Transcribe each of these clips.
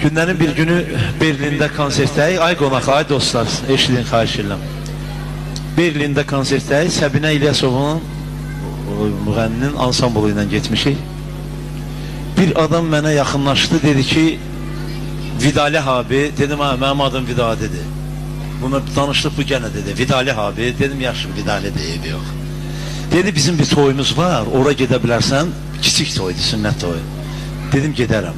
Günlərin bir günü Berlində konsertdəyik. Ay qonaq, ay dostlar, eşidin, xahiş edirəm. Berlində konsertdəyik. Səbinə İlyasovun müğənninin ansamblı ilə getmişik. Bir adam mənə yaxınlaşdı, dedi ki, Vidali abi, dedim, ha, mənim adım Vidalidir. Buna danışdıq, bu gənə dedi, Vidali abi, dedim, yaxşı, Vidali deyib, yox. Dedi, bizim bir toyumuz var, ora gedə bilərsən, kiçik toydur, sünnət toyu. Dedim, gedərəm.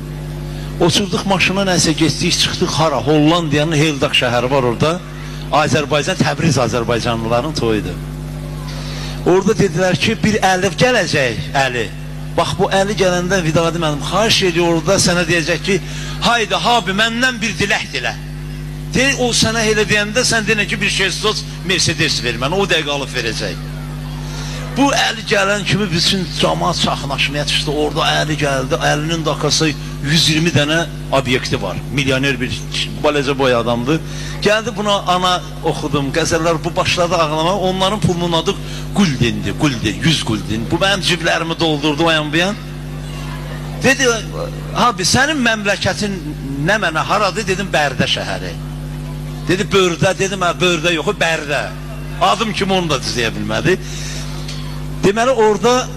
Oturduq maşına, nəsə geçdik, çıxdıq, hara, Hollandiyanın Heldaq şəhəri var orada, Azərbaycan, Təbriz Azərbaycanlıların toyudur. Orada dedilər ki, bir Əli gələcək, Əli. Bax, bu Əli gələndə Vidali mənim, xahiş ediyor orada, sənə deyəcək ki, haydi, abi, məndən bir dilək dilə. Deyir, o sənə elə deyəndə, sən deyən ki, bir şey sos, Mercedes ver mənə, o dəqiqə alıb verəcək. Bu Əli gələn kimi bütün camaat çaxnaşmaya çıxdı, orada Əli gəldi, Əlinin dakası 120 dənə obyekti var, milyoner bir baləcə boy adamdır. Gəldi buna ana oxudum, qəzəllər bu başladı ağlamaq, onların pulunun adı Guldendir, Gulden, 100 Gulden. Bu mənim ciblərimi doldurdu o yan bu yan. Dedi, abi sənin məmləkətin nə mənə haradır, dedim Bərdə şəhəri. Dedi Bördə, dedim hə Bördə yoxu Bərdə. Adım kimi onu da düzəyə bilmədi. Deməli orada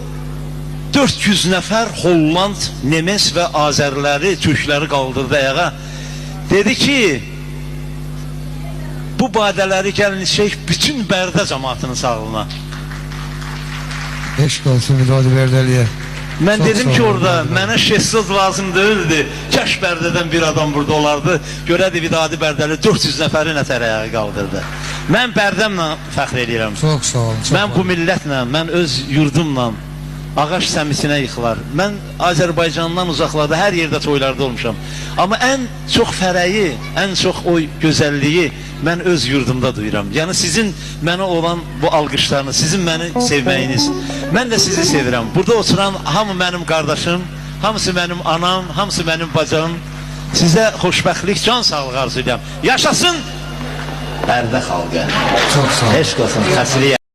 400 nəfər Holland, Nemes və Azərləri, Türkləri qaldırdı ayağa. Dedi ki, bu badələri gəlin içək bütün Bərdə cəmaatının sağlığına. Eşq olsun Vidali Bərdəliyə. Mən dedim ki orada, mənə şəhsız lazım deyildi. Kəş Bərdədən bir adam burada olardı. Görədi Vidali Bərdəli 400 nəfəri nətər ayağa qaldırdı. Mən Bərdəmlə fəxr edirəm. Çox sağ olun. Mən bu millətlə, mən öz yurdumla ağac səmisinə yıxılar. Mən Azərbaycandan uzaqlarda hər yerdə toylarda olmuşam. Amma ən çox fərəyi, ən çox o gözəlliyi mən öz yurdumda duyuram. Yəni sizin mənə olan bu alqışlarınız, sizin məni sevməyiniz. Mən də sizi sevirəm. Burada oturan hamı mənim qardaşım, hamısı mənim anam, hamısı mənim bacım. Sizə xoşbəxtlik, can sağlığı arzu edirəm. Yaşasın Bərdə xalqı. Çox sağ olun. Eşq olsun, xəsriyə.